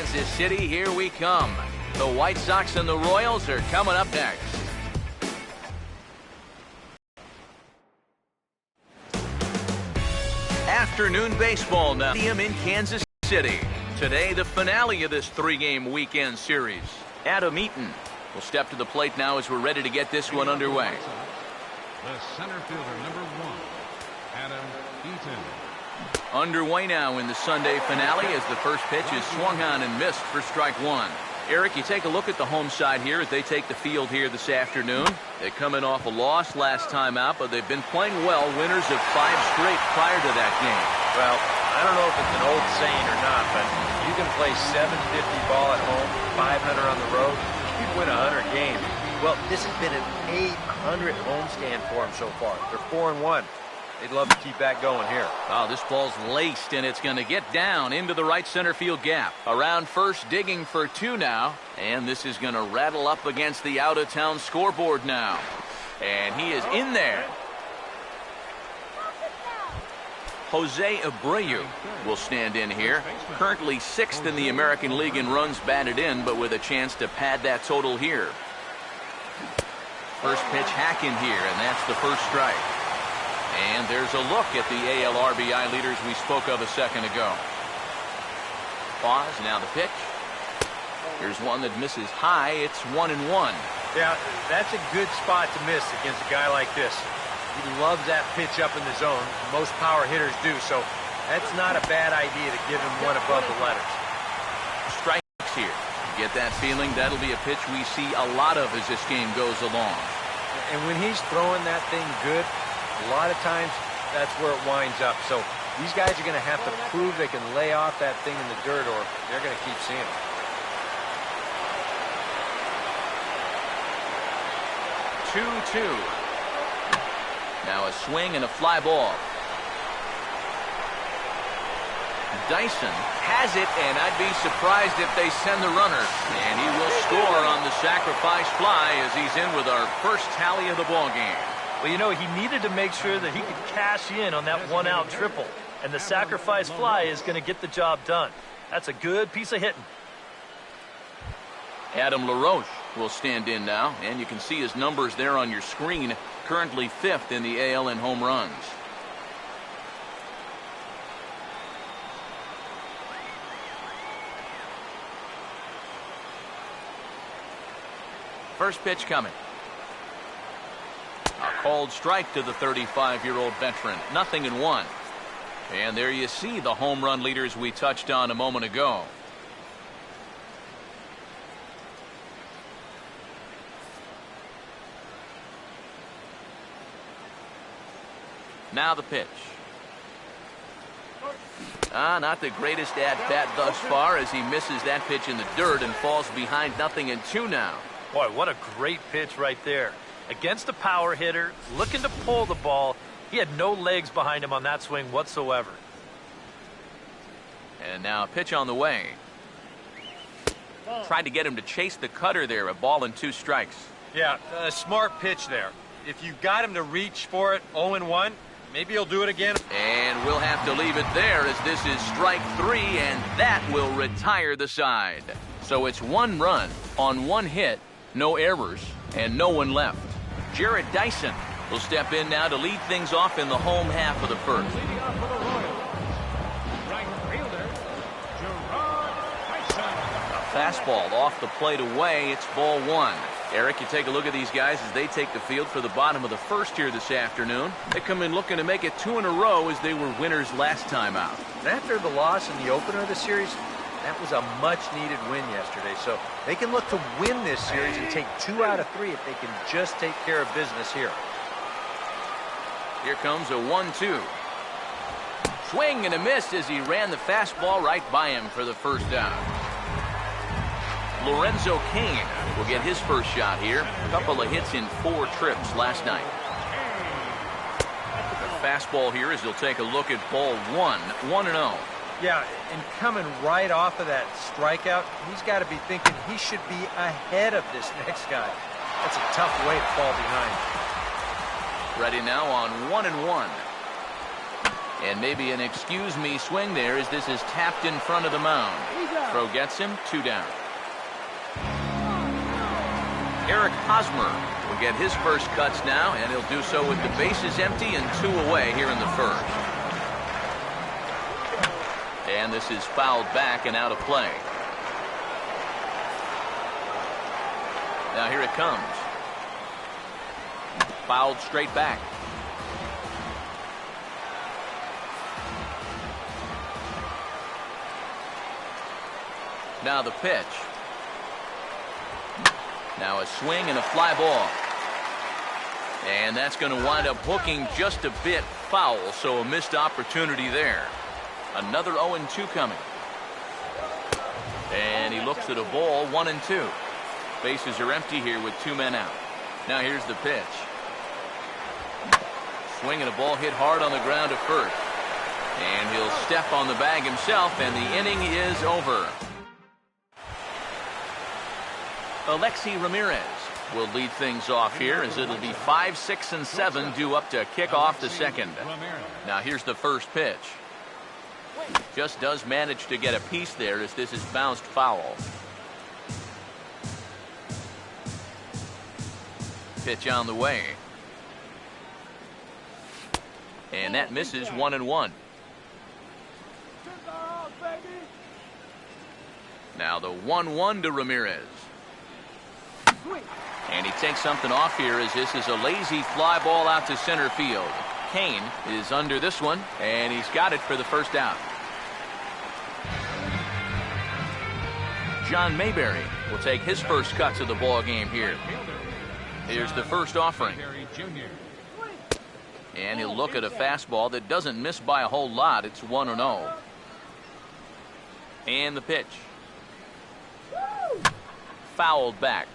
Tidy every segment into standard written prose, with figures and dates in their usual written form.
Kansas City, here we come. The White Sox and the Royals are coming up next. Afternoon baseball now in Kansas City. Today, the finale of this three-game weekend series. Adam Eaton will step to the plate now as we're ready to get this one underway. The center fielder, number 1, Adam Eaton. Underway now in the Sunday finale as the first pitch is swung on and missed for strike one. Eric, you take a look at the home side here as they take the field here this afternoon. They're coming off a loss last time out, but they've been playing well, winners of 5 straight prior to that game. Well, I don't know if it's an old saying or not, but you can play 750 ball at home, 500 on the road, you win 100 games. Well, this has been an 800 homestand for them so far. They're 4-1. They'd love to keep that going here. Oh, this ball's laced, and it's going to get down into the right center field gap. Around first, digging for 2 now. And this is going to rattle up against the out-of-town scoreboard now. And he is in there. Jose Abreu will stand in here. Currently 6th in the American League in runs batted in, but with a chance to pad that total here. First pitch hack in here, and that's the first strike. And there's a look at the AL RBI leaders we spoke of a second ago. Pause, now the pitch. Here's one that misses high. It's 1-1. Yeah, that's a good spot to miss against a guy like this. He loves that pitch up in the zone. Most power hitters do, so that's not a bad idea to give him one above the letters. Strikes here. Get that feeling that'll be a pitch we see a lot of as this game goes along. And when he's throwing that thing good, a lot of times that's where it winds up. So these guys are going to have to prove they can lay off that thing in the dirt, or they're going to keep seeing it. Two. Now a swing and a fly ball. Dyson has it, and I'd be surprised if they send the runner. And he will score on the sacrifice fly as he's in with our first tally of the ball game. Well, you know, he needed to make sure that he could cash in on that one-out triple. And the sacrifice fly is going to get the job done. That's a good piece of hitting. Adam LaRoche will stand in now, and you can see his numbers there on your screen. Currently 5th in the AL in home runs. First pitch coming. A called strike to the 35-year-old veteran. 0-1. And there you see the home run leaders we touched on a moment ago. Now the pitch. Not the greatest at-bat thus far as he misses that pitch in the dirt and falls behind 0-2 now. Boy, what a great pitch right there. Against a power hitter, looking to pull the ball. He had no legs behind him on that swing whatsoever. And now a pitch on the way. Tried to get him to chase the cutter there. A ball and 2 strikes. Yeah, a smart pitch there. If you got him to reach for it 0-1, maybe he'll do it again. And we'll have to leave it there as this is strike 3, and that will retire the side. So it's 1 run on 1 hit, no errors, and no one left. Jared Dyson will step in now to lead things off in the home half of the first. Leading off for the Royals, right fielder, Jared Dyson. A fastball off the plate away. It's ball 1. Eric, you take a look at these guys as they take the field for the bottom of the first here this afternoon. They come in looking to make it 2 in a row as they were winners last time out. After the loss in the opener of the series, that was a much-needed win yesterday. So they can look to win this series and take 2 out of 3 if they can just take care of business here. Here comes a 1-2. Swing and a miss as he ran the fastball right by him for the first down. Lorenzo Cain will get his first shot here. A couple of hits in 4 trips last night. The fastball here as he'll take a look at ball 1, 1-0. Yeah, and coming right off of that strikeout, he's got to be thinking he should be ahead of this next guy. That's a tough way to fall behind. Ready now on 1-1. And maybe an excuse me swing there as this is tapped in front of the mound. throw gets him 2 down. Eric Hosmer will get his first cuts now, and he'll do so with the bases empty and 2 away here in the first. And this is fouled back and out of play. Now here it comes. Fouled straight back. Now the pitch. Now a swing and a fly ball. And that's going to wind up hooking just a bit foul, so a missed opportunity there. Another 0-2 coming. And he looks at a ball, 1-2. Bases are empty here with 2 men out. Now here's the pitch. Swing and a ball hit hard on the ground at first. And he'll step on the bag himself, and the inning is over. Alexi Ramirez will lead things off here, as it'll be 5, 6, and 7 due up to kick off the second. Now here's the first pitch. Just does manage to get a piece there as this is bounced foul. Pitch on the way. And that misses 1-1. Now the 1-1 to Ramirez. And he takes something off here as this is a lazy fly ball out to center field. Kane is under this one, and he's got it for the first out. John Mayberry will take his first cuts of the ball game here. Here's the first offering. And he'll look at a fastball that doesn't miss by a whole lot. It's 1-0. And the pitch. Fouled back.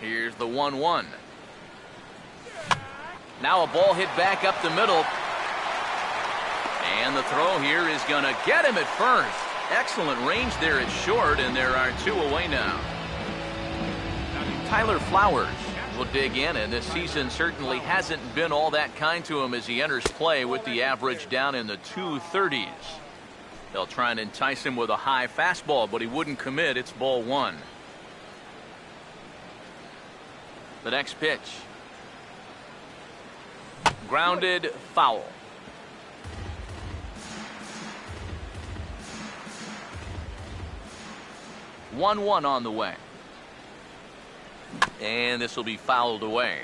Here's the 1-1. Now a ball hit back up the middle. And the throw here is going to get him at first. Excellent range there at short, and there are 2 away now. Tyler Flowers will dig in, and this season certainly hasn't been all that kind to him as he enters play with the average down in the 230s. They'll try and entice him with a high fastball, but he wouldn't commit. It's ball 1. The next pitch. Grounded, foul. One on the way. And this will be fouled away.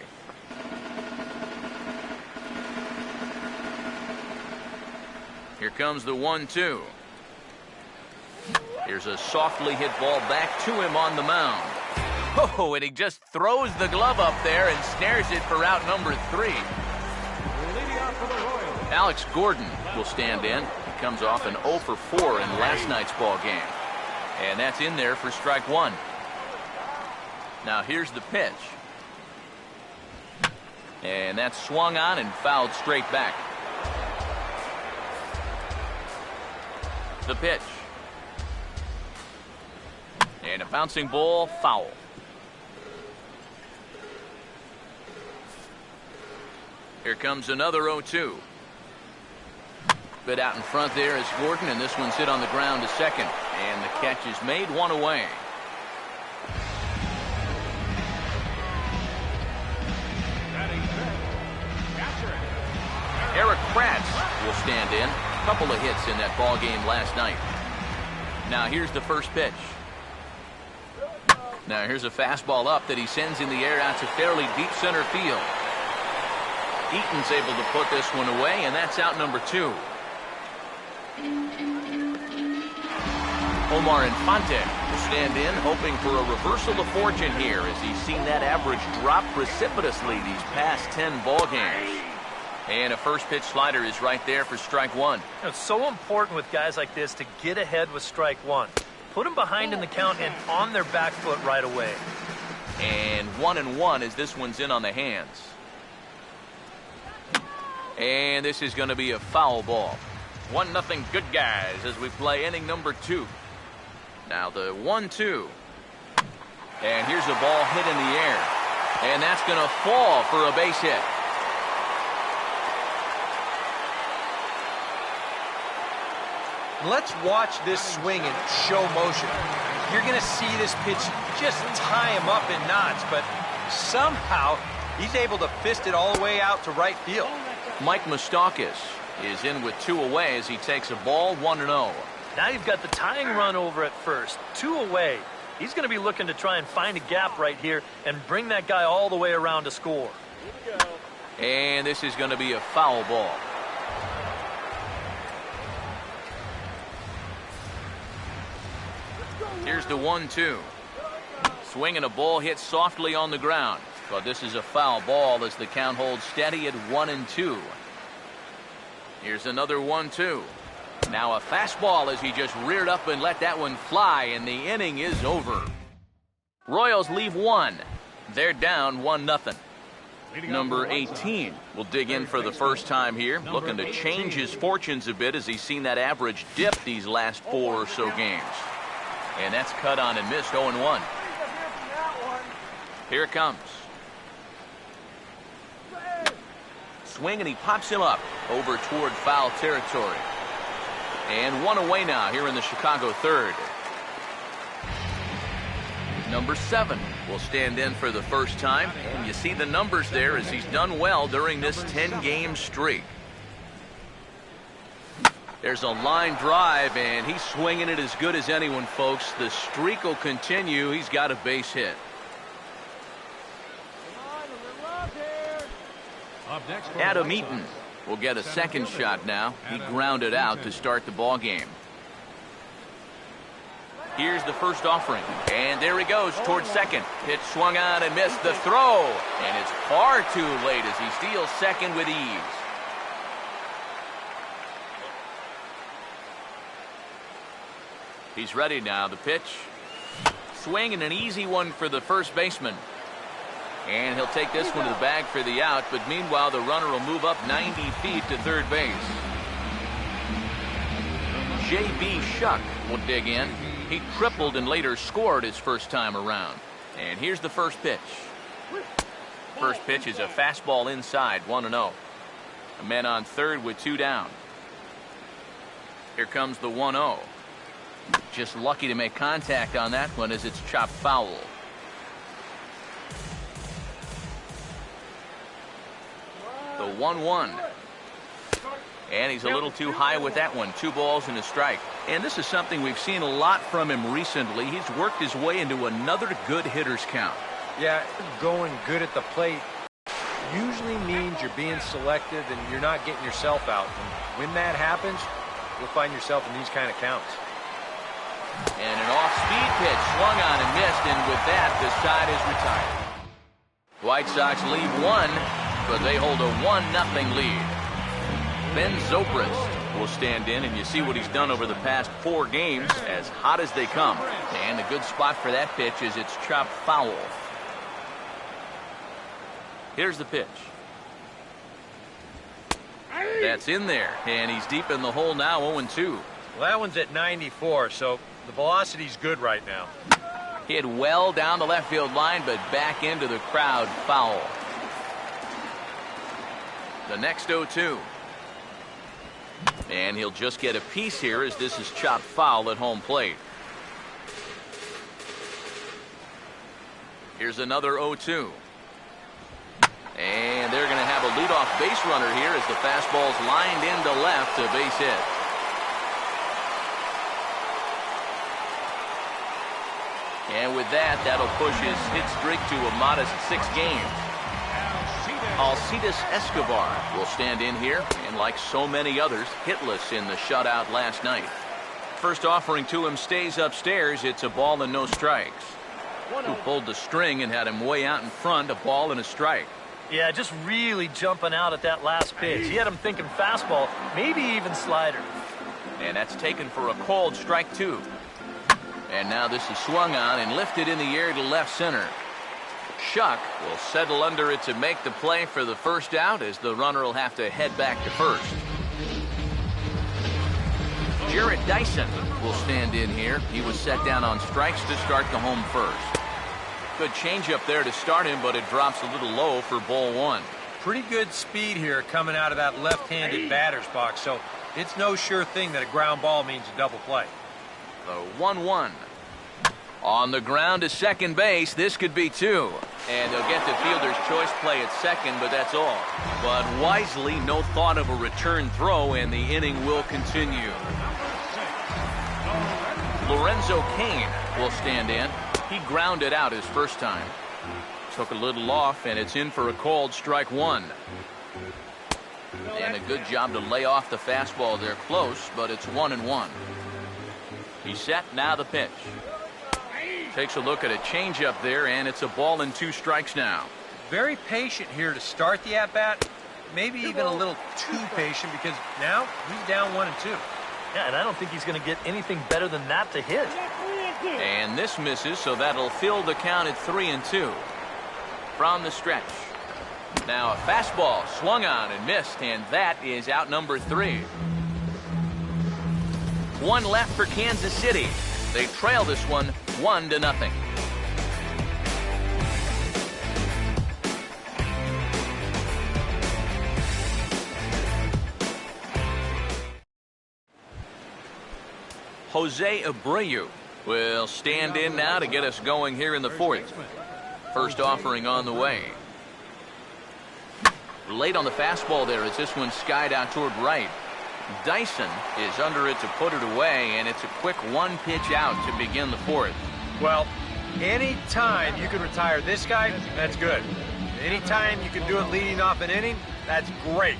Here comes the 1-2. Here's a softly hit ball back to him on the mound. Oh, and he just throws the glove up there and snares it for out number 3. Alex Gordon will stand in. He comes off an 0 for 4 in last night's ball game. And that's in there for strike 1. Now here's the pitch. And that's swung on and fouled straight back. The pitch. And a bouncing ball, foul. Here comes another 0-2. Bit out in front there is Gordon, and this one's hit on the ground to second. And the catch is made, 1 away. Eric Kratz will stand in. A couple of hits in that ball game last night. Now here's the first pitch. Now here's a fastball up that he sends in the air out to fairly deep center field. Eaton's able to put this one away, and that's out number 2. Omar Infante will stand in, hoping for a reversal of fortune here as he's seen that average drop precipitously these past 10 ball games. And a first pitch slider is right there for strike 1. It's so important with guys like this to get ahead with strike 1. Put them behind in the count and on their back foot right away. And 1-1 as this one's in on the hands. And this is going to be a foul ball. 1-0 good guys as we play inning number 2. Now the 1-2. And here's a ball hit in the air. And that's going to fall for a base hit. Let's watch this swing in show motion. You're going to see this pitch just tie him up in knots, but somehow he's able to fist it all the way out to right field. Mike Moustakas is in with 2 away as he takes a ball 1-0. Now you've got the tying run over at first. 2 away. He's going to be looking to try and find a gap right here and bring that guy all the way around to score. And this is going to be a foul ball. Here's the 1-2. Swing and a ball hit softly on the ground. But this is a foul ball as the count holds steady at 1-2. Here's another 1-2. Now a fastball as he just reared up and let that one fly, and the inning is over. Royals leave 1. They're down 1-0. Number 18 will dig in for the first time here, looking to change his fortunes a bit as he's seen that average dip these last 4 or so games. And that's cut on and missed, 0-1. Here it comes. Swing, and he pops him up over toward foul territory. And 1 away now here in the Chicago third. Number 7 will stand in for the first time. And you see the numbers there as he's done well during this 10-game streak. There's a line drive, and he's swinging it as good as anyone, folks. The streak will continue. He's got a base hit. Adam Eaton will get a second shot now. He grounded out to start the ball game. Here's the first offering, and there he goes towards second. Pitch swung on and missed. The throw, and it's far too late as he steals second with ease. He's ready now. The pitch, swing, and an easy one for the first baseman. And he'll take this one to the bag for the out, but meanwhile the runner will move up 90 feet to third base. J.B. Shuck will dig in. He tripled and later scored his first time around. And here's the first pitch. First pitch is a fastball inside, 1-0. A man on third with 2 down. Here comes the 1-0. Just lucky to make contact on that one as it's chopped foul. The 1-1. And he's a little too high with that one. 2 balls and a strike. And this is something we've seen a lot from him recently. He's worked his way into another good hitter's count. Yeah, going good at the plate usually means you're being selective and you're not getting yourself out. And when that happens, you'll find yourself in these kind of counts. And an off-speed pitch swung on and missed, and with that, the side is retired. White Sox leave 1, but they hold a 1-0 lead. Ben Zobrist will stand in, and you see what he's done over the past 4 games, as hot as they come. And a good spot for that pitch is it's chopped foul. Here's the pitch. That's in there, and he's deep in the hole now, 0-2. Well, that one's at 94, so the velocity's good right now. Hit well down the left field line, but back into the crowd, foul. The next 0-2. And he'll just get a piece here as this is chopped foul at home plate. Here's another 0-2. And they're going to have a leadoff base runner here as the fastball's lined into left, a base hit. And with that, that'll push his hit streak to a modest 6 games. Alcides Escobar will stand in here, and like so many others, hitless in the shutout last night. First offering to him stays upstairs. It's a ball and no strikes. Who pulled the string and had him way out in front, a ball and a strike. Yeah, just really jumping out at that last pitch. He had him thinking fastball, maybe even slider. And that's taken for a called strike 2. And now this is swung on and lifted in the air to left center. Shuck will settle under it to make the play for the first out as the runner will have to head back to first. Jarrett Dyson will stand in here. He was set down on strikes to start the home first. Good changeup there to start him, but it drops a little low for ball 1. Pretty good speed here coming out of that left-handed batter's box, so It's no sure thing that a ground ball means a double play. The 1-1. On the ground to second base. This could be 2. And they'll get the fielder's choice play at second, but that's all. But wisely, no thought of a return throw, and the inning will continue. Lorenzo Cain will stand in. He grounded out his first time. Took a little off, and it's in for a called strike 1. And a good job to lay off the fastball there close, but it's 1-1. He's set, now the pitch. Takes a look at a changeup there, and it's a ball and 2 strikes now. Very patient here to start the at-bat. Maybe even a little too patient because now he's down 1-2. Yeah, and I don't think he's going to get anything better than that to hit. And this misses, so that'll fill the count at 3-2. From the stretch. Now a fastball swung on and missed, and that is out number 3. 1 left for Kansas City. They trail this one 1-0. Jose Abreu will stand in now to get us going here in the 4th. First offering on the way. Late on the fastball there as this one skied out toward right. Dyson is under it to put it away, and it's a quick 1 pitch out to begin the 4th. Well, anytime you can retire this guy, that's good. Anytime you can do it leading off an inning, that's great.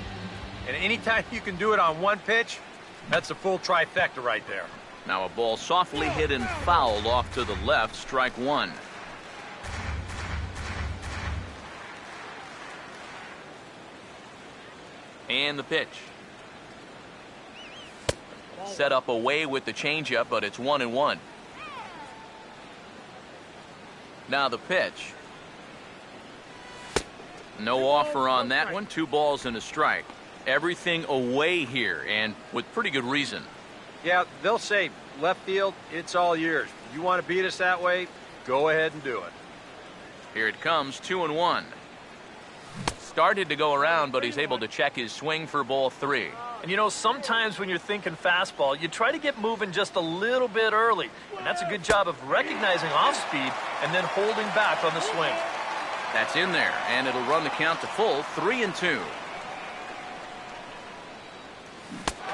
And anytime you can do it on 1 pitch, that's a full trifecta right there. Now a ball softly hit and fouled off to the left, strike 1. And the pitch. Set up away with the changeup, but it's 1-1. Now the pitch. No offer on that one. 2 balls and a strike. Everything away here, and with pretty good reason. Yeah, they'll say, left field, it's all yours. You want to beat us that way? Go ahead and do it. Here it comes, 2-1. Started to go around, but he's able to check his swing for ball 3. And you know, sometimes when you're thinking fastball, you try to get moving just a little bit early. And that's a good job of recognizing off speed and then holding back on the swing. That's in there, and it'll run the count to full, 3-2.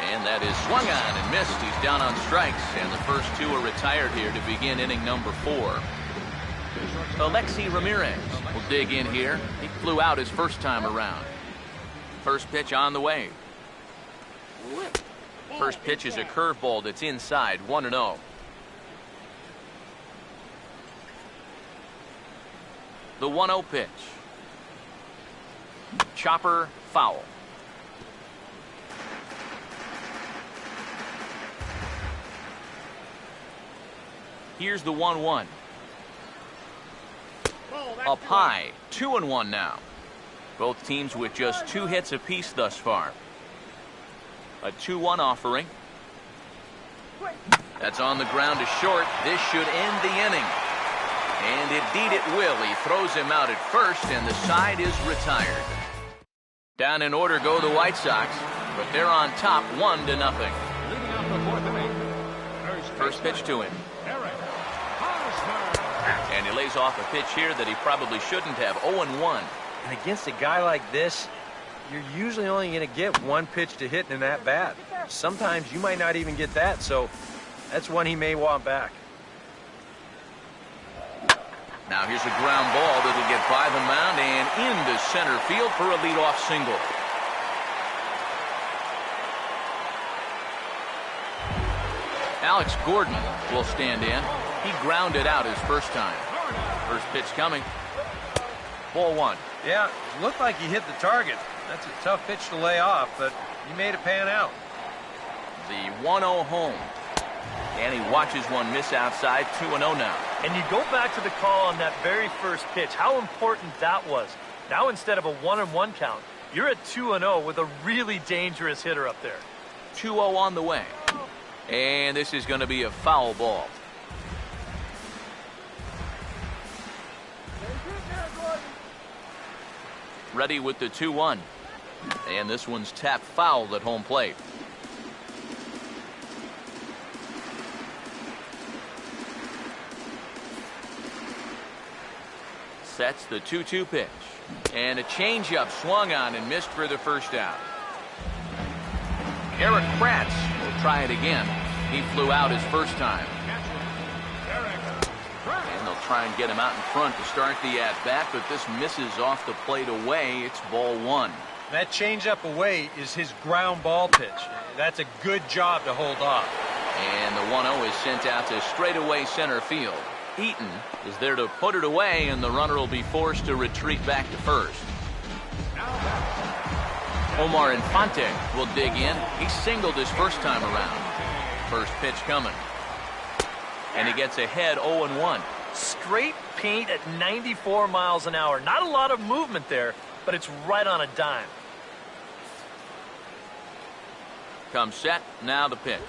And that is swung on and missed. He's down on strikes, and the first 2 are retired here to begin inning number 4. Alexi Ramirez will dig in here. He flew out his first time around. First pitch on the way. First pitch is a curveball that's inside, 1-0. The 1-0 pitch. Chopper, foul. Here's the 1-1. Up high, 2-1 now. Both teams with just 2 hits apiece thus far. A 2-1 offering. That's on the ground to short. This should end the inning. And indeed it will. He throws him out at first, and the side is retired. Down in order go the White Sox, but they're on top 1-0. Leading off the 4th inning. First pitch to him. And he lays off a pitch here that he probably shouldn't have. 0-1. And against a guy like this, you're usually only going to get 1 pitch to hit in that bat. Sometimes you might not even get that, so that's one he may want back. Now here's a ground ball that'll get by the mound and into center field for a leadoff single. Alex Gordon will stand in. He grounded out his first time. First pitch coming. Ball 1. Yeah, it looked like he hit the target. That's a tough pitch to lay off, but he made it pan out. The 1-0 home. And he watches one miss outside. 2-0 now. And you go back to the call on that very first pitch, how important that was. Now instead of a 1-1 count, you're at 2-0 with a really dangerous hitter up there. 2-0 on the way. And this is going to be a foul ball. Ready with the 2-1. And this one's tapped foul at home plate. Sets the 2-2 pitch. And a changeup swung on and missed for the first out. Eric Kratz will try it again. He flew out his first time. And they'll try and get him out in front to start the at-bat, but this misses off the plate away. It's ball one. That changeup away is his ground ball pitch. That's a good job to hold off. And the 1-0 is sent out to straightaway center field. Eaton is there to put it away, and the runner will be forced to retreat back to first. Omar Infante will dig in. He singled his first time around. First pitch coming. And he gets ahead 0-1. Straight paint at 94 miles an hour. Not a lot of movement there, but it's right on a dime. Comes set, now the pitch.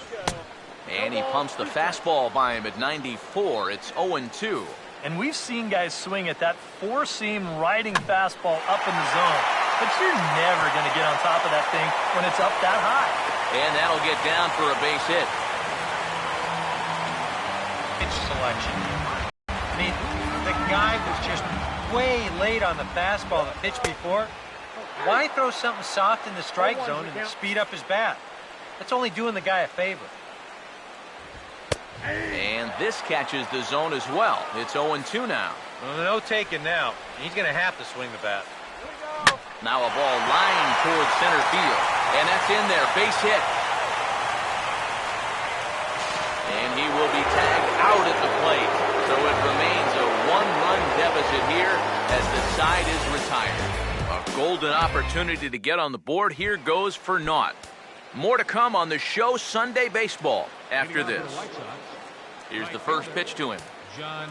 And he pumps the fastball by him at 94. It's 0-2. And we've seen guys swing at that four-seam riding fastball up in the zone. But you're never going to get on top of that thing when it's up that high. And that'll get down for a base hit. Pitch selection. I mean, the guy was just way late on the fastball the pitch before. Why throw something soft in the strike zone and speed up his bat? That's only doing the guy a favor. And this catches the zone as well. It's 0-2 now. Well, no taking now. He's going to have to swing the bat. Now a ball lined towards center field. And that's in there. Base hit. And he will be tagged out at the plate. So it remains a one-run deficit here as the side is retired. A golden opportunity to get on the board here goes for naught. More to come on the show Sunday Baseball after this. Here's the first pitch to him. And,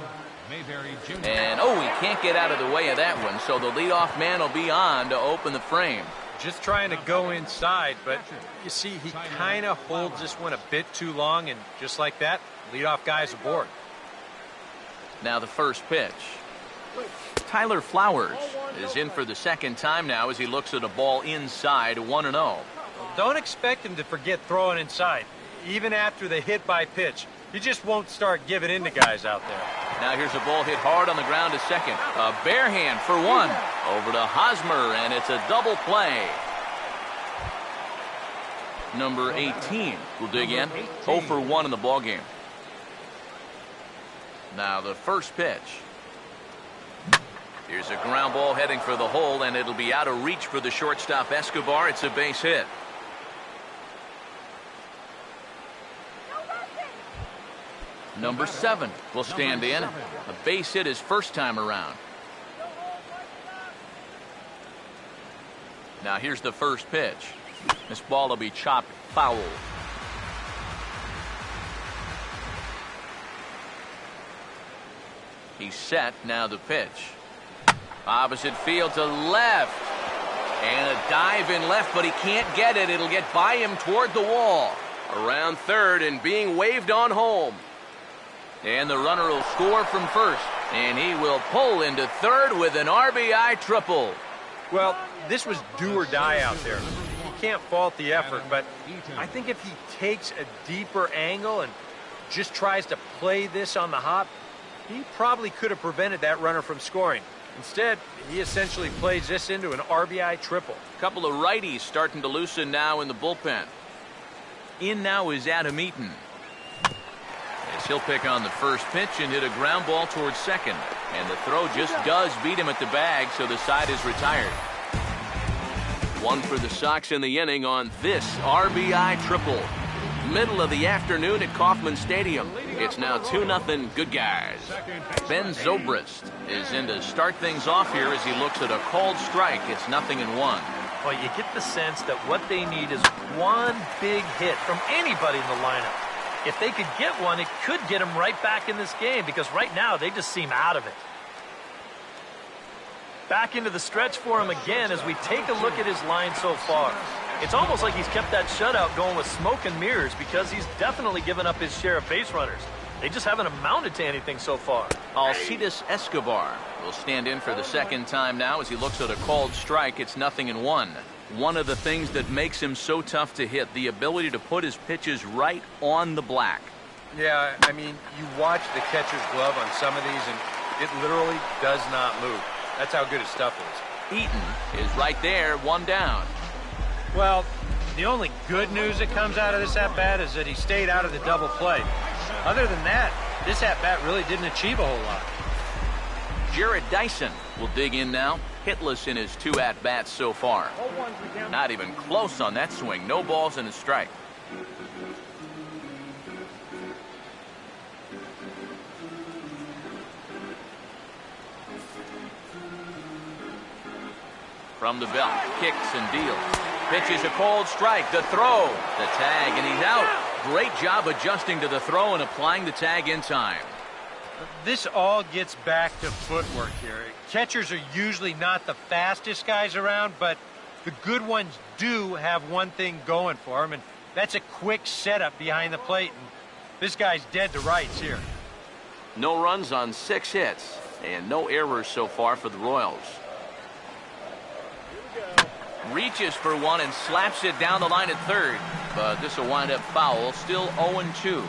he can't get out of the way of that one, so the leadoff man will be on to open the frame. Just trying to go inside, but you see, he kind of holds this one a bit too long, and just like that, leadoff guy's aboard. Now the first pitch. Tyler Flowers is in for the second time now as he looks at a ball inside, 1-0. Don't expect him to forget throwing inside. Even after the hit by pitch, he just won't start giving in to guys out there. Now here's a ball hit hard on the ground to second. A bare hand for one. Over to Hosmer, and it's a double play. Number 18 will dig in. 0 for 1 in the ballgame. Now the first pitch. Here's a ground ball heading for the hole, and it'll be out of reach for the shortstop Escobar. It's a base hit. Number 7 will stand in. A base hit his first time around. Now here's the first pitch. This ball will be chopped foul. He's set. Now the pitch. Opposite field to left. And a dive in left, but he can't get it. It'll get by him toward the wall. Around third and being waved on home. And the runner will score from first. And he will pull into third with an RBI triple. Well, this was do or die out there. You can't fault the effort, but I think if he takes a deeper angle and just tries to play this on the hop, he probably could have prevented that runner from scoring. Instead, he essentially plays this into an RBI triple. A couple of righties starting to loosen now in the bullpen. In now is Adam Eaton. As he'll pick on the first pitch and hit a ground ball towards second. And the throw just does beat him at the bag, so the side is retired. 1 for the Sox in the inning on this RBI triple. Middle of the afternoon at Kauffman Stadium. It's now 2-0 good guys. Ben Zobrist is in to start things off here as he looks at a called strike. It's 0-1. Well, you get the sense that what they need is one big hit from anybody in the lineup. If they could get one, it could get them right back in this game because right now they just seem out of it. Back into the stretch for him again as we take a look at his line so far. It's almost like he's kept that shutout going with smoke and mirrors because he's definitely given up his share of base runners. They just haven't amounted to anything so far. Alcides Escobar will stand in for the second time now as he looks at a called strike. It's 0-1. One of the things that makes him so tough to hit, the ability to put his pitches right on the black. Yeah, I mean, you watch the catcher's glove on some of these, and It literally does not move. That's how good his stuff is. Eaton is right there, one down. Well, the only good news that comes out of this at-bat is that he stayed out of the double play. Other than that, this at-bat really didn't achieve a whole lot. Jared Dyson will dig in now. Hitless in his 2 at-bats so far. Not even close on that swing. No balls and a strike. From the belt, kicks and deals. Pitches a cold strike. The throw, the tag, and he's out. Great job adjusting to the throw and applying the tag in time. This all gets back to footwork here. Catchers are usually not the fastest guys around, but the good ones do have one thing going for them, and that's a quick setup behind the plate. And this guy's dead to rights here. No runs on 6 hits, and no errors so far for the Royals. Reaches for one and slaps it down the line at third, but this will wind up foul. Still 0-2.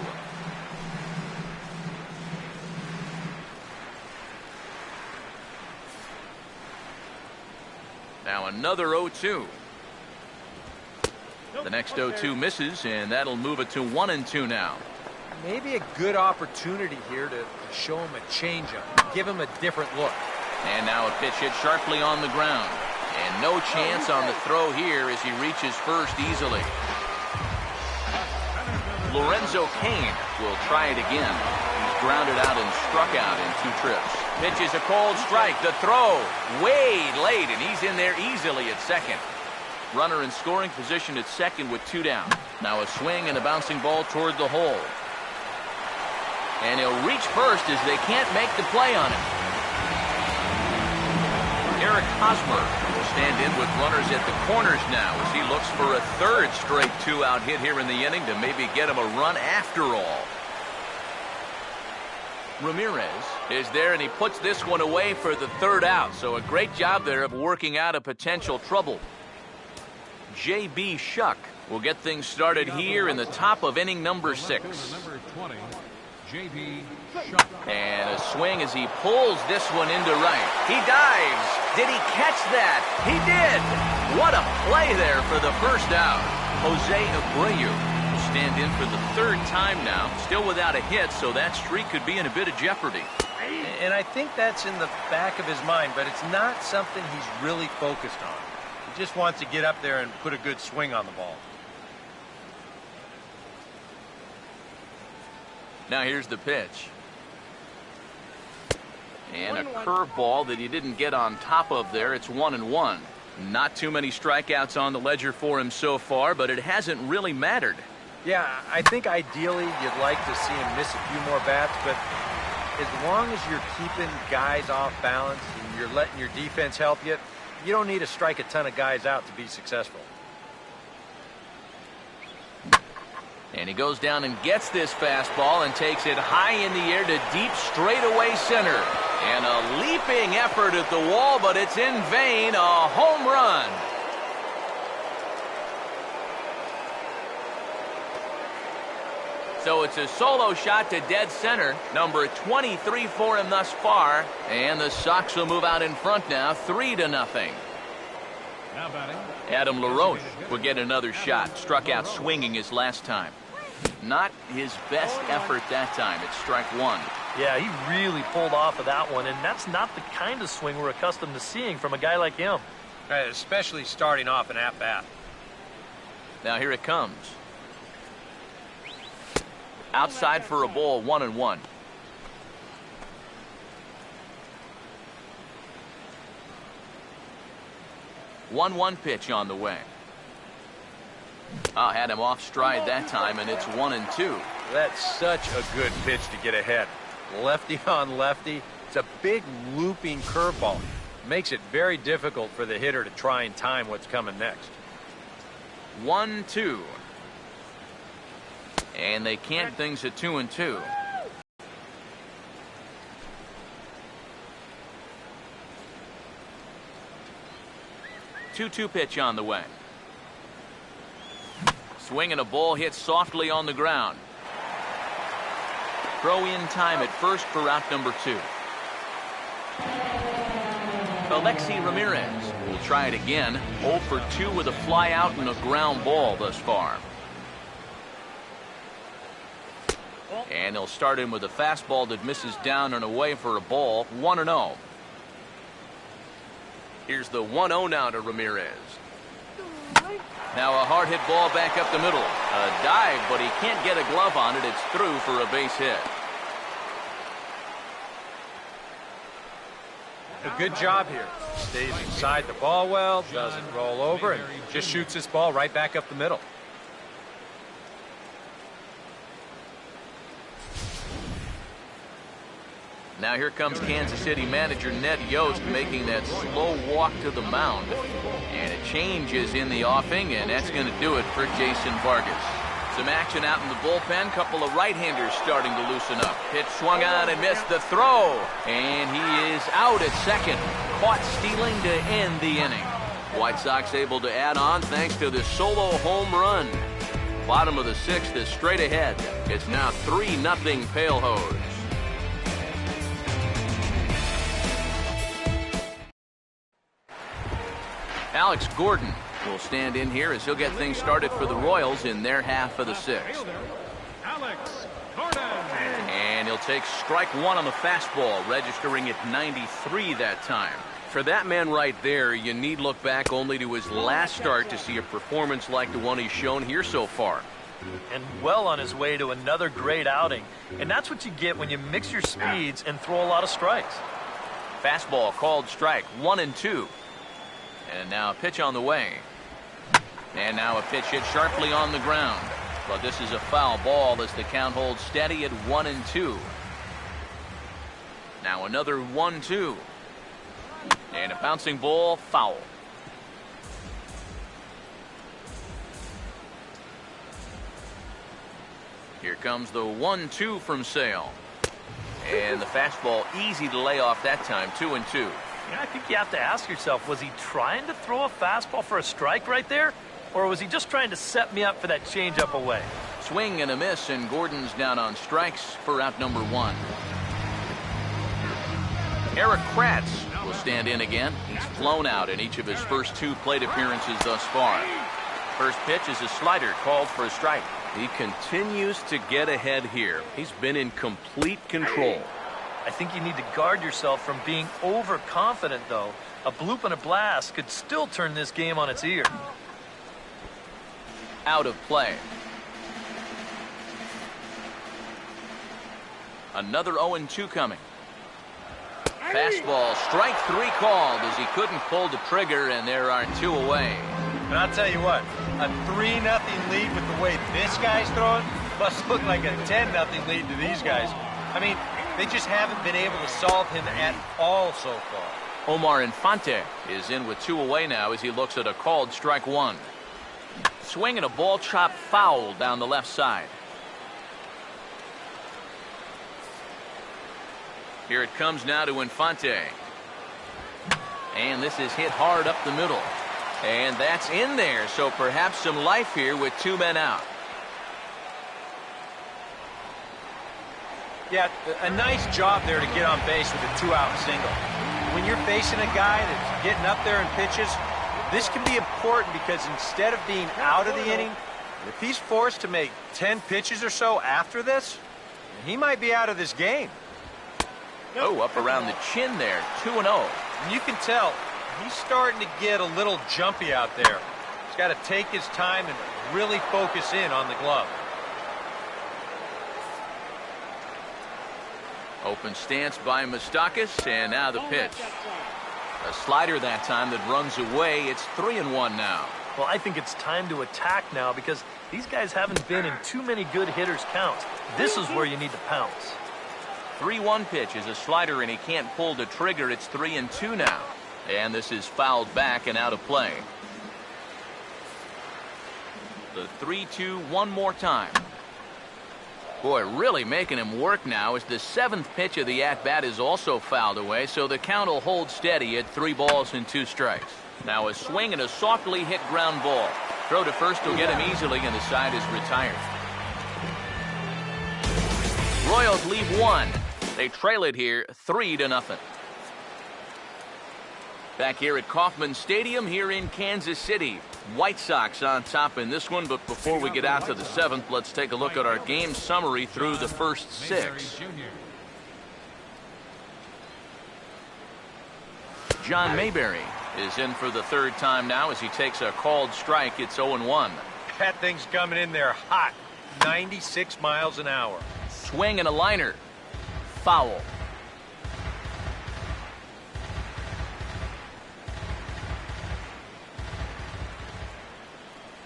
Now another 0-2. The next 0-2 misses, and that'll move it to 1-2 now. Maybe a good opportunity here to show him a changeup, give him a different look. And now a pitch hit sharply on the ground. And no chance on the throw here as he reaches first easily. Lorenzo Cain will try it again. He's grounded out and struck out in 2 trips. Pitches a cold strike. The throw way late, and he's in there easily at second. Runner in scoring position at second with 2 down. Now a swing and a bouncing ball toward the hole. And he'll reach first as they can't make the play on him. Eric Hosmer will stand in with runners at the corners now as he looks for a 3rd straight 2-out hit here in the inning to maybe get him a run after all. Ramirez is there, and he puts this one away for the 3rd out. So a great job there of working out a potential trouble. J.B. Shuck will get things started here in the top of inning number 6. Number 20, J.B. And a swing as he pulls this one into right. He dives. Did he catch that? He did. What a play there for the 1st out. Jose Abreu will stand in for the 3rd time now. Still without a hit, so that streak could be in a bit of jeopardy. And I think that's in the back of his mind, but it's not something he's really focused on. He just wants to get up there and put a good swing on the ball. Now here's the pitch. And a curveball that he didn't get on top of there. It's 1-1. Not too many strikeouts on the ledger for him so far, but it hasn't really mattered. Yeah, I think ideally you'd like to see him miss a few more bats, but as long as you're keeping guys off balance and you're letting your defense help you, you don't need to strike a ton of guys out to be successful. And he goes down and gets this fastball and takes it high in the air to deep straightaway center. And a leaping effort at the wall, but it's in vain. A home run. So it's a solo shot to dead center. Number 23 for him thus far. And the Sox will move out in front now, 3-0. Now batting, Adam LaRoche will get another shot. Struck out swinging his last time. Not his best effort that time. It's strike 1. Yeah, he really pulled off of that one, and that's not the kind of swing we're accustomed to seeing from a guy like him. Especially starting off an at-bat. Now here it comes. Outside for a ball, 1-1. One pitch on the way. Had him off stride that time, and it's 1-2. That's such a good pitch to get ahead. Lefty on lefty. It's a big looping curveball. Makes it very difficult for the hitter to try and time what's coming next. 1-2. And they can't things at 2-2. Two pitch on the way. Swing and a ball hit softly on the ground. Throw in time at first for out number 2. Alexi Ramirez will try it again. 0 for 2 with a fly out and a ground ball thus far. And he'll start in with a fastball that misses down and away for a ball. 1-0. Here's the 1-0 now to Ramirez. Now a hard hit ball back up the middle. A dive, but he can't get a glove on it. It's through for a base hit. A good job here. Stays inside the ball well, doesn't roll over, and just shoots this ball right back up the middle. Now here comes Kansas City manager Ned Yost making that slow walk to the mound. And a change is in the offing, and that's going to do it for Jason Vargas. Some action out in the bullpen. Couple of right-handers starting to loosen up. Pitch swung on and missed the throw. And he is out at second. Caught stealing to end the inning. White Sox able to add on thanks to the solo home run. Bottom of the sixth is straight ahead. It's now 3-0 Pale Hose. Alex Gordon will stand in here as he'll get things started for the Royals in their half of the sixth. Alex Gordon. And he'll take strike one on the fastball, registering at 93 that time. For that man right there, you need look back only to his last start to see a performance like the one he's shown here so far. And well on his way to another great outing. And that's what you get when you mix your speeds and throw a lot of strikes. Fastball called strike, 1-2. And now a pitch on the way. And now a pitch hit sharply on the ground. But this is a foul ball as the count holds steady at 1-2. Now another 1-2. And a bouncing ball, foul. Here comes the 1-2 from Sale. And the fastball easy to lay off that time, 2-2. Yeah, I think you have to ask yourself, was he trying to throw a fastball for a strike right there? Or was he just trying to set me up for that changeup away? Swing and a miss, and Gordon's down on strikes for out number 1. Eric Kratz will stand in again. He's flown out in each of his first 2 plate appearances thus far. First pitch is a slider called for a strike. He continues to get ahead here. He's been in complete control. I think you need to guard yourself from being overconfident, though. A bloop and a blast could still turn this game on its ear. Out of play. Another 0-2 coming. Fastball, strike 3 called as he couldn't pull the trigger, and there are 2 away. And I'll tell you what, a 3-0 lead with the way this guy's throwing must look like a 10-0 lead to these guys. I mean, they just haven't been able to solve him at all so far. Omar Infante is in with 2 away now as he looks at a called strike 1. Swing and a ball chop foul down the left side. Here it comes now to Infante. And this is hit hard up the middle. And that's in there, so perhaps some life here with 2 men out. Yeah, a nice job there to get on base with a 2-out single. When you're facing a guy that's getting up there in pitches, this can be important because instead of being out of the inning, if he's forced to make 10 pitches or so after this, he might be out of this game. Oh, up around the chin there, 2-0. And you can tell he's starting to get a little jumpy out there. He's got to take his time and really focus in on the glove. Open stance by Moustakas, and now the pitch. A slider that time that runs away. It's 3-1 now. Well, I think it's time to attack now because these guys haven't been in too many good hitters' counts. This is where you need to pounce. 3-1 pitch is a slider, and he can't pull the trigger. It's 3-2 now. And this is fouled back and out of play. The 3-2 one more time. Boy, really making him work now as the 7th pitch of the at-bat is also fouled away, so the count will hold steady at 3 balls and 2 strikes. Now a swing and a softly hit ground ball. Throw to first will get him easily, and the side is retired. Royals leave 1. They trail it here 3-0. Back here at Kauffman Stadium here in Kansas City. White Sox on top in this one, but before we get out to the 7th, let's take a look at our game summary through the first 6. John Mayberry is in for the 3rd time now as he takes a called strike. It's 0-1. That thing's coming in there hot. 96 miles an hour. Swing and a liner. Foul.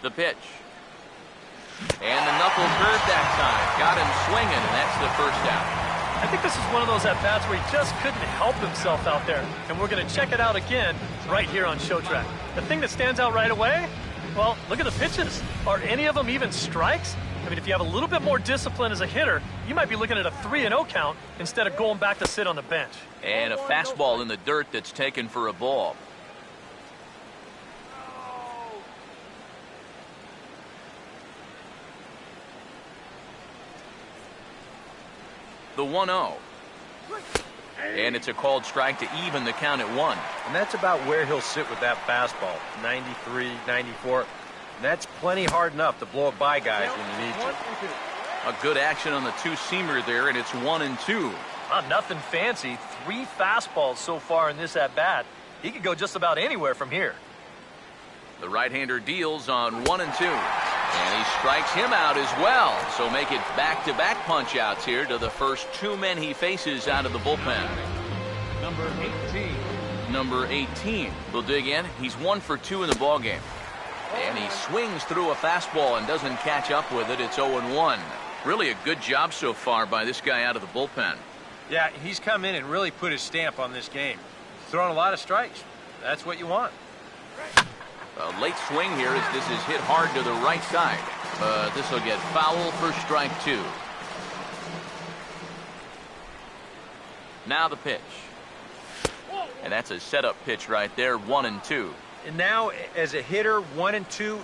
The pitch. And the knuckle curve that time. Got him swinging, and that's the first out. I think this is one of those at-bats where he just couldn't help himself out there. And we're going to check it out again right here on Showtrack. The thing that stands out right away, well, look at the pitches. Are any of them even strikes? I mean, if you have a little bit more discipline as a hitter, you might be looking at a 3-0 count instead of going back to sit on the bench. And a fastball in the dirt that's taken for a ball. The 1-0. And it's a called strike to even the count at 1. And that's about where he'll sit with that fastball. 93, 94. And that's plenty hard enough to blow it by guys when you need to. A good action on the two-seamer there, and it's 1-2. Nothing fancy. 3 fastballs so far in this at-bat. He could go just about anywhere from here. The right-hander deals on 1-2. And he strikes him out as well. So make it back-to-back punch-outs here to the first 2 men he faces out of the bullpen. Number 18. Number 18 will dig in. He's 1 for 2 in the ballgame. And he swings through a fastball and doesn't catch up with it. It's 0-1. Really a good job so far by this guy out of the bullpen. Yeah, he's come in and really put his stamp on this game. Throwing a lot of strikes. That's what you want. A late swing here as this is hit hard to the right side. This will get foul for strike 2. Now the pitch. And that's a setup pitch right there, 1-2. And now, as a hitter, 1 and 2,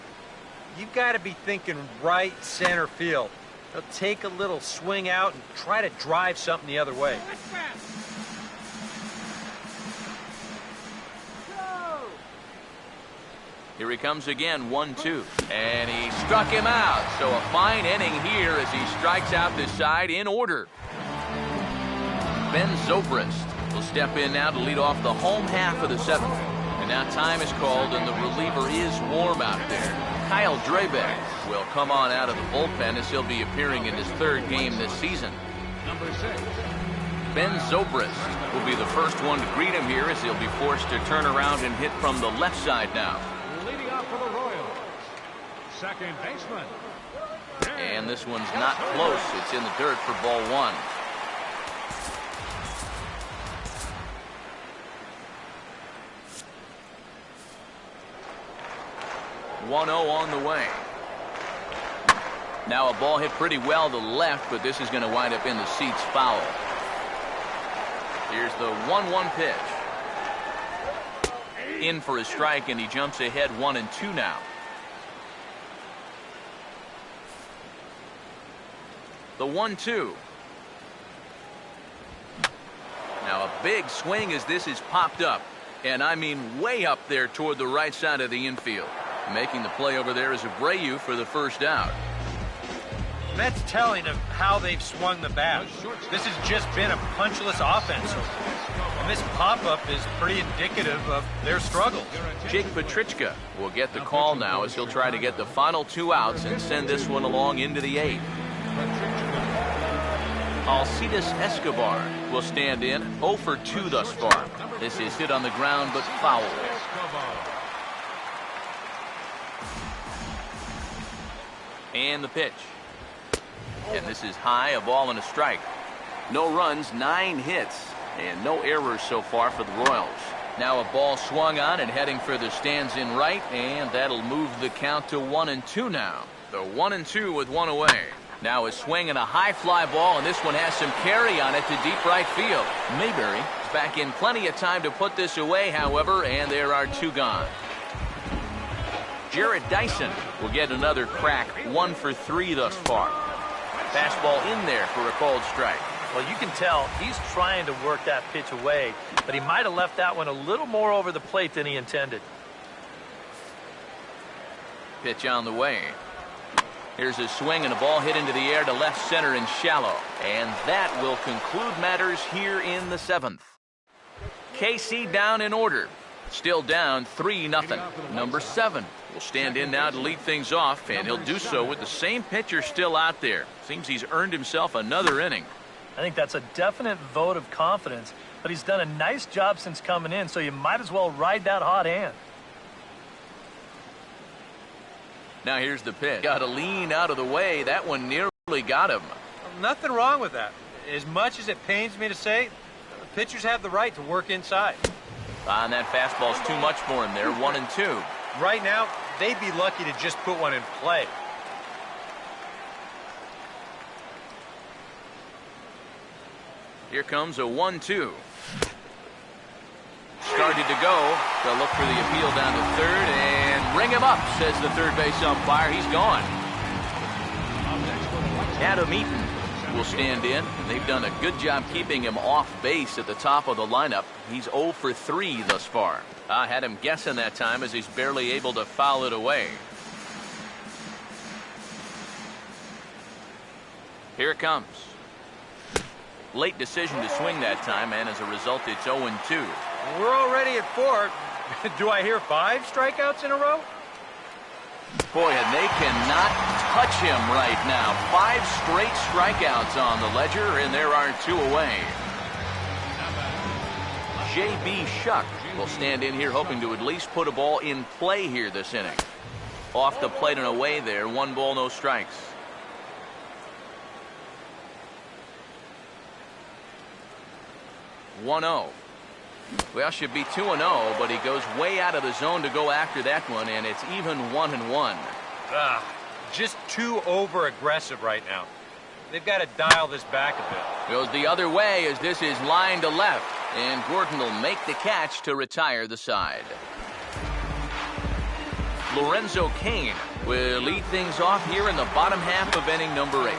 you've got to be thinking right center field. He'll take a little swing out and try to drive something the other way. Here he comes again, 1-2. And he struck him out. So a fine inning here as he strikes out this side in order. Ben Zobrist will step in now to lead off the home half of the 7th. And now time is called and the reliever is warm out there. Kyle Drabeck will come on out of the bullpen as he'll be appearing in his 3rd game this season. Number 6. Ben Zobrist will be the first one to greet him here as he'll be forced to turn around and hit from the left side now. Leading off for the Royals, second baseman. And this one's not close. It's in the dirt for ball 1. On the way. Now a ball hit pretty well to the left, but this is going to wind up in the seats foul. Here's the 1-1 pitch. In for a strike, and he jumps ahead 1-2 now. The 1-2. Now a big swing as this is popped up, and I mean way up there toward the right side of the infield. Making the play over there is Abreu for the first out. That's telling of how they've swung the bat. This has just been a punchless offense. And this pop-up is pretty indicative of their struggles. Jake Petrichka will get the call now as he'll try to get the final 2 outs and send this one along into the 8th. Alcides Escobar will stand in, 0 for 2 thus far. This is hit on the ground but foul. And the pitch. And this is high, a ball and a strike. No runs, 9 hits, and no errors so far for the Royals. Now a ball swung on and heading for the stands in right, and that'll move the count to 1-2 now. The 1-2 with 1 away. Now a swing and a high fly ball, and this one has some carry on it to deep right field. Mayberry is back in plenty of time to put this away, however, and there are 2 gone. Jarrett Dyson will get another crack, 1 for 3 thus far. Fastball in there for a called strike. Well, you can tell he's trying to work that pitch away, but he might have left that one a little more over the plate than he intended. Pitch on the way. Here's a swing and a ball hit into the air to left center and shallow. And that will conclude matters here in the 7th. KC down in order. Still down 3-0. Number 7 will stand in now to lead things off, and he'll do so with the same pitcher still out there. Seems he's earned himself another inning. I think that's a definite vote of confidence, but he's done a nice job since coming in, so you might as well ride that hot hand. Now here's the pitch. Got to lean out of the way. That one nearly got him. Nothing wrong with that. As much as it pains me to say, pitchers have the right to work inside. And that fastball's too much for him there. 1-2. Right now, they'd be lucky to just put one in play. Here comes a 1-2. Started to go. They'll look for the appeal down to third and bring him up, says the third base umpire. He's gone. Adam Eaton will stand in. They've done a good job keeping him off base at the top of the lineup. He's 0 for 3 thus far. I had him guessing that time as he's barely able to foul it away. Here it comes. Late decision to swing that time, and as a result, it's 0-2. We're already at 4. Do I hear 5 strikeouts in a row? Boy, and they cannot touch him right now. 5 straight strikeouts on the ledger, and there are 2 away. J.B. Shuck will stand in here hoping to at least put a ball in play here this inning. Off the plate and away there. 1 ball, no strikes. One-0. Well, should be 2-0, but he goes way out of the zone to go after that one, and it's even 1-1. Just too over-aggressive right now. They've got to dial this back a bit. Goes the other way as this is line to left, and Gordon will make the catch to retire the side. Lorenzo Cain will lead things off here in the bottom half of inning number 8.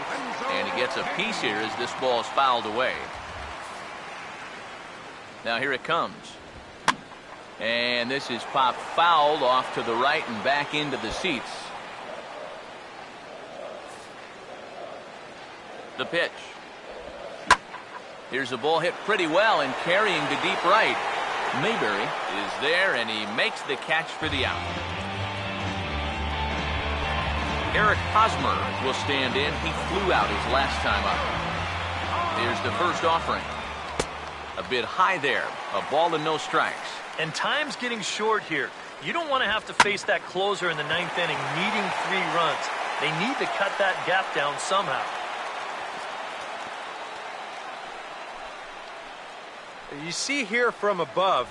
And he gets a piece here as this ball is fouled away. Now here it comes. And this is popped fouled off to the right and back into the seats. The pitch. Here's the ball hit pretty well and carrying to deep right. Mayberry is there and he makes the catch for the out. Eric Hosmer will stand in. He flew out his last time up. Here's the first offering. A bit high there. A ball and no strikes. And time's getting short here. You don't want to have to face that closer in the 9th inning needing 3 runs. They need to cut that gap down somehow. You see here from above,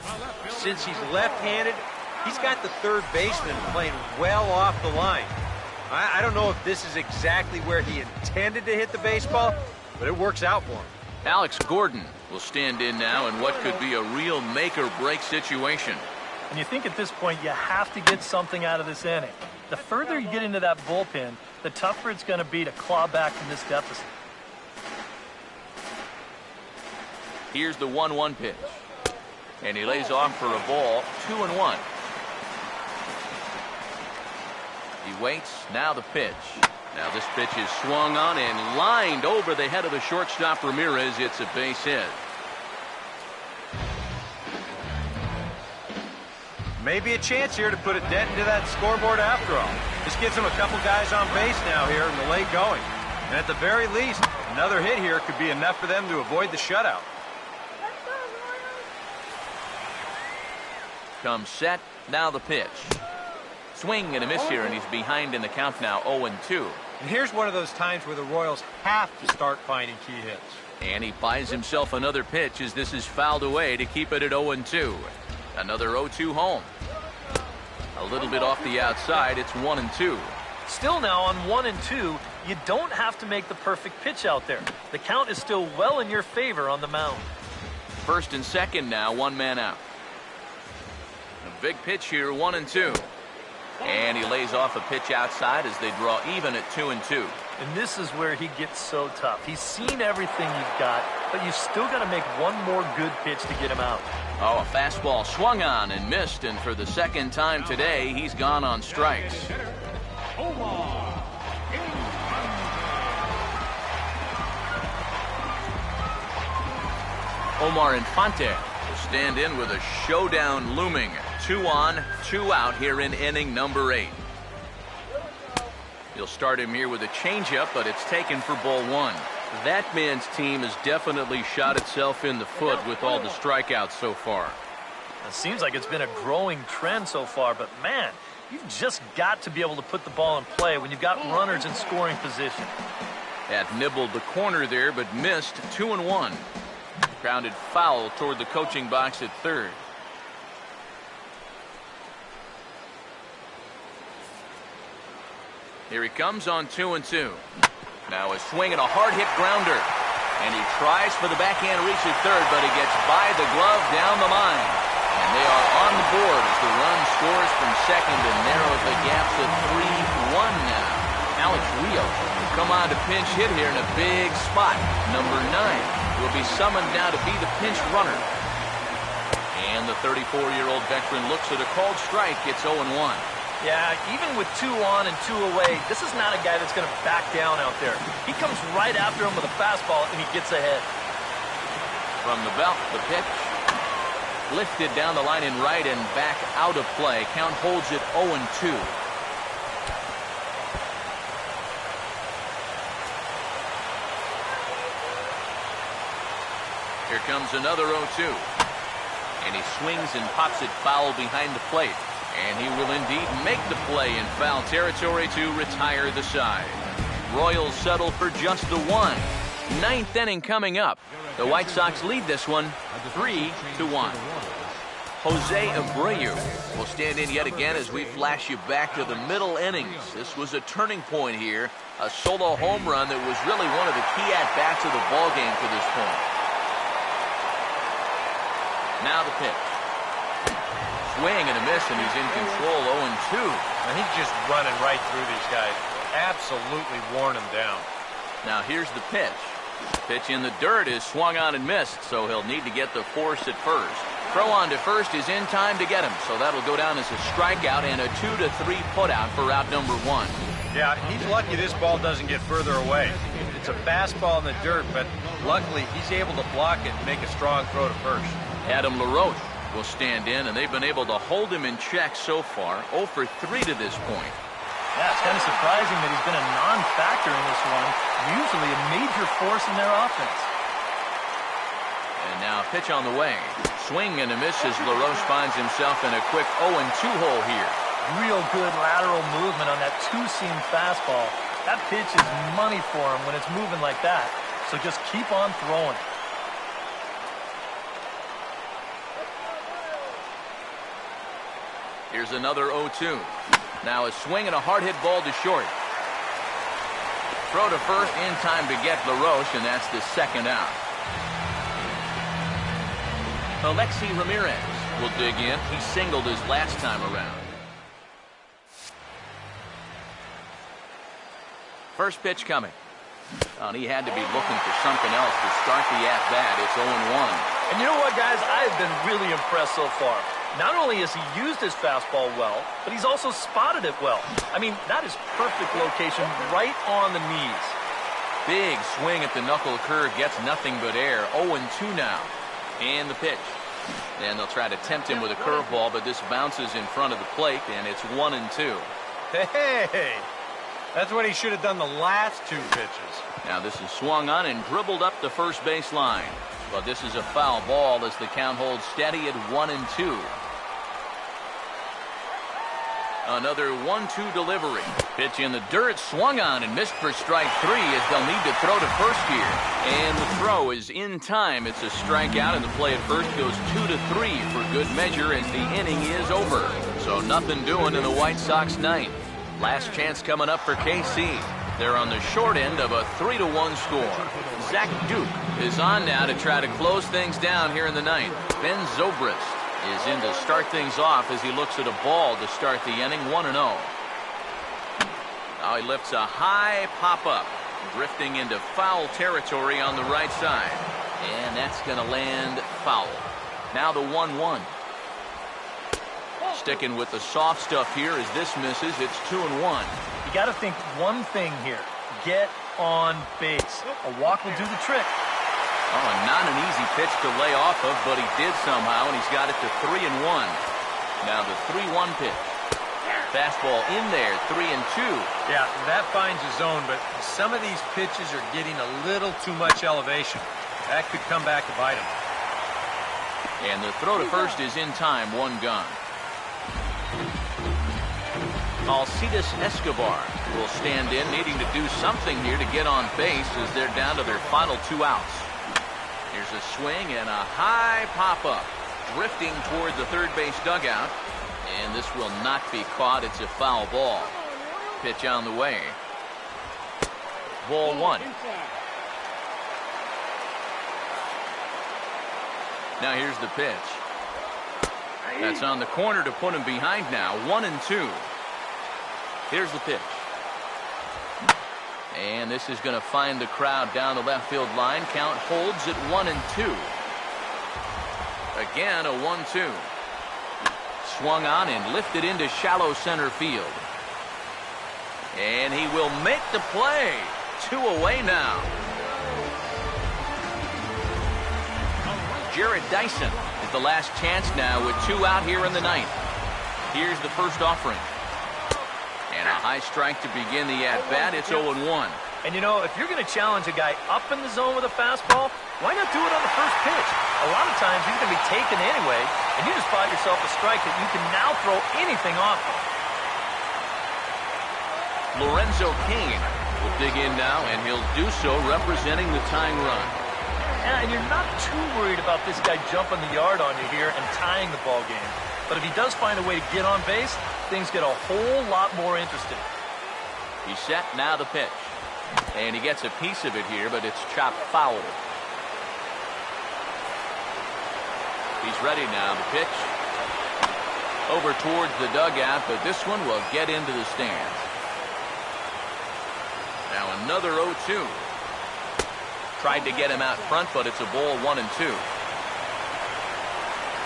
since he's left-handed, he's got the third baseman playing well off the line. I don't know if this is exactly where he intended to hit the baseball, but it works out for him. Alex Gordon will stand in now in what could be a real make-or-break situation. And you think at this point you have to get something out of this inning. The further you get into that bullpen, the tougher it's going to be to claw back from this deficit. Here's the 1-1 pitch. And he lays off for a ball. 2-1. He waits. Now the pitch. Now this pitch is swung on and lined over the head of the shortstop Ramirez. It's a base hit. Maybe a chance here to put a dent into that scoreboard after all. This gives him a couple guys on base now here and the late going. And at the very least, another hit here could be enough for them to avoid the shutout. Comes set. Now the pitch. Swing and a miss here, and he's behind in the count now, 0-2. And here's one of those times where the Royals have to start finding key hits. And he buys himself another pitch as this is fouled away to keep it at 0-2. Another 0-2 home. A little bit off the outside. It's 1-2. Still now on 1-2, you don't have to make the perfect pitch out there. The count is still well in your favor on the mound. First and second now, 1 man out. A big pitch here, 1-2. And he lays off a pitch outside as they draw even at 2-2. And this is where he gets so tough. He's seen everything you've got, but you still got to make one more good pitch to get him out. Oh, a fastball swung on and missed, and for the second time today, he's gone on strikes. Omar Infante will stand in with a showdown looming. 2 on, 2 out here in inning number 8. He'll start him here with a changeup, but it's taken for ball 1. That man's team has definitely shot itself in the foot with all the strikeouts so far. It seems like it's been a growing trend so far, but man, you've just got to be able to put the ball in play when you've got runners in scoring position. That nibbled the corner there, but missed. 2-1. Grounded foul toward the coaching box at third. Here he comes on 2-2. Now a swing and a hard hit grounder. And he tries for the backhand reach at third, but he gets by the glove down the line. And they are on the board as the run scores from second and narrows the gap to 3-1 now. Alex Rios will come on to pinch hit here in a big spot. Number 9 will be summoned now to be the pinch runner. And the 34-year-old veteran looks at a called strike. It's 0-1. Yeah, even with 2 on and 2 away, this is not a guy that's going to back down out there. He comes right after him with a fastball, and he gets ahead. From the belt, the pitch. Lifted down the line in right and back out of play. Count holds it 0-2. Here comes another 0-2. And he swings and pops it foul behind the plate. And he will indeed make the play in foul territory to retire the side. Royals settle for just the 1. 9th inning coming up. The White Sox lead this one 3-1. Jose Abreu will stand in yet again as we flash you back to the middle innings. This was a turning point here. A solo home run that was really one of the key at-bats of the ballgame to this point. Now the pitch. Swing and a miss, and he's in control. 0-2. And he's just running right through these guys. Absolutely worn them down. Now here's the pitch. Pitch in the dirt is swung on and missed, so he'll need to get the force at first. Throw on to first is in time to get him, so that'll go down as a strikeout and a 2-3 putout for out number 1. Yeah, he's lucky this ball doesn't get further away. It's a fastball in the dirt, but luckily he's able to block it and make a strong throw to first. Adam LaRoche will stand in, and they've been able to hold him in check so far. 0 for 3 to this point. Yeah, it's kind of surprising that he's been a non-factor in this one. Usually a major force in their offense. And now a pitch on the way. Swing and a miss as LaRoche finds himself in a quick 0-2 hole here. Real good lateral movement on that 2-seam fastball. That pitch is money for him when it's moving like that. So just keep on throwing. Here's another 0-2. Now a swing and a hard hit ball to short. Throw to first in time to get LaRoche, and that's the second out. Alexi Ramirez will dig in. He singled his last time around. First pitch coming. And he had to be looking for something else to start the at-bat. It's 0-1. And you know what, guys? I have been really impressed so far. Not only has he used his fastball well, but he's also spotted it well. I mean, that is perfect location right on the knees. Big swing at the knuckle curve, gets nothing but air. 0-2 now. And the pitch. And they'll try to tempt him with a curveball, but this bounces in front of the plate, and it's 1-2. Hey, that's what he should have done the last 2 pitches. Now this is swung on and dribbled up the first base line. But this is a foul ball as the count holds steady at 1-2. Another 1-2 delivery. Pitch in the dirt, swung on and missed for strike 3 as they'll need to throw to first here. And the throw is in time. It's a strikeout, and the play at first goes 2-3 for good measure as the inning is over. So nothing doing in the White Sox ninth. Last chance coming up for KC. They're on the short end of a 3-1 score. Zach Duke is on now to try to close things down here in the ninth. Ben Zobrist is in to start things off as he looks at a ball to start the inning. 1-0. He lifts a high pop-up, drifting into foul territory on the right side. And that's going to land foul. Now the 1-1. Sticking with the soft stuff here as this misses. It's 2-1. You got to think one thing here. Get on base. A walk will do the trick. Oh, not an easy pitch to lay off of, but he did somehow, and he's got it to 3-1. Now the 3-1 pitch. Fastball in there, 3-2. Yeah, that finds a zone, but some of these pitches are getting a little too much elevation. That could come back to bite him. And the throw to first is in time, one gone. Alcides Escobar will stand in, needing to do something here to get on base as they're down to their final 2 outs. Here's a swing and a high pop-up, drifting toward the third base dugout. And this will not be caught. It's a foul ball. Pitch on the way. Ball 1. Now here's the pitch. That's on the corner to put him behind now. 1-2. Here's the pitch. And this is going to find the crowd down the left field line. Count holds at 1-2. Again, a 1-2. Swung on and lifted into shallow center field. And he will make the play. 2 away now. Jared Dyson is the last chance now with 2 out here in the ninth. Here's the first offering. And a high strike to begin the at-bat. It's 0-1. And, you know, if you're going to challenge a guy up in the zone with a fastball, why not do it on the first pitch? A lot of times he's going to be taken anyway, and you just find yourself a strike that you can now throw anything off of. Lorenzo Cain will dig in now, and he'll do so representing the tying run. Yeah, and you're not too worried about this guy jumping the yard on you here and tying the ball game. But if he does find a way to get on base, things get a whole lot more interesting. He's set, now the pitch. And he gets a piece of it here, but it's chopped foul. He's ready now, the pitch. Over towards the dugout, but this one will get into the stands. Now another 0-2. Tried to get him out front, but it's a ball 1-2.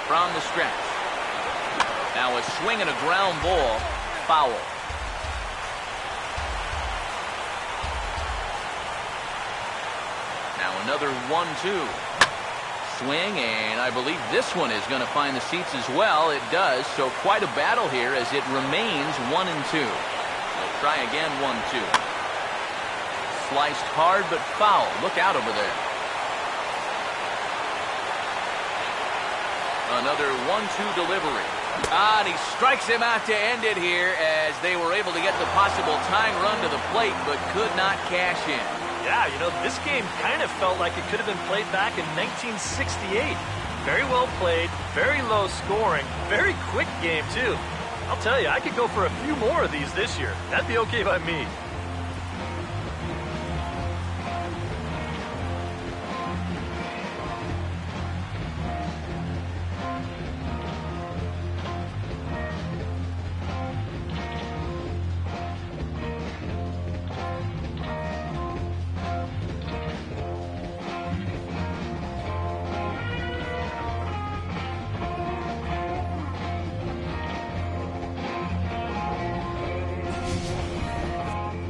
From the stretch. Now a swing and a ground ball. Foul. Now another 1-2. Swing, and I believe this one is going to find the seats as well. It does, so quite a battle here as it remains 1-2. They'll try again 1-2. Sliced hard, but foul. Look out over there. Another 1-2 delivery. And he strikes him out to end it here as they were able to get the possible tying run to the plate, but could not cash in. Yeah, you know, this game kind of felt like it could have been played back in 1968. Very well played, very low scoring, very quick game, too. I'll tell you, I could go for a few more of these this year. That'd be okay by me.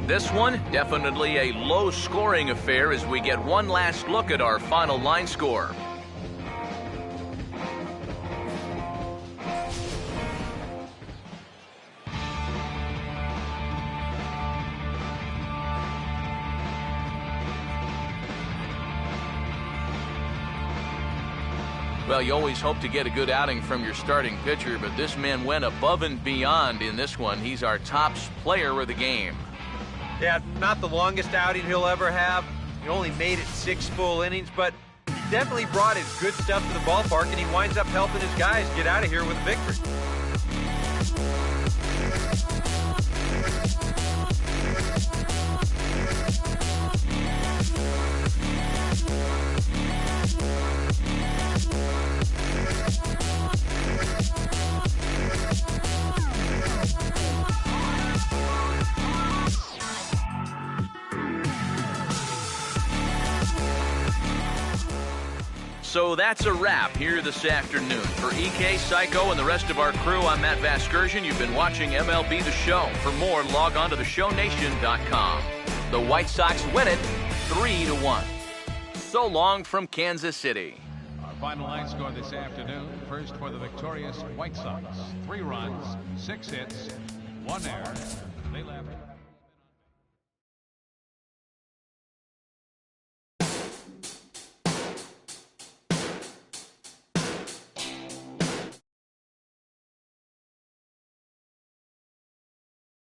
This one, definitely a low-scoring affair as we get one last look at our final line score. Well, you always hope to get a good outing from your starting pitcher, but this man went above and beyond in this one. He's our top player of the game. Yeah, not the longest outing he'll ever have. He only made it 6 full innings, but he definitely brought his good stuff to the ballpark, and he winds up helping his guys get out of here with a victory. So that's a wrap here this afternoon. For EK, Psycho, and the rest of our crew, I'm Matt Vasgersian. You've been watching MLB The Show. For more, log on to theshownation.com. The White Sox win it 3-1. So long from Kansas City. Our final line score this afternoon. First for the victorious White Sox. 3 runs, 6 hits, 1 error. They left.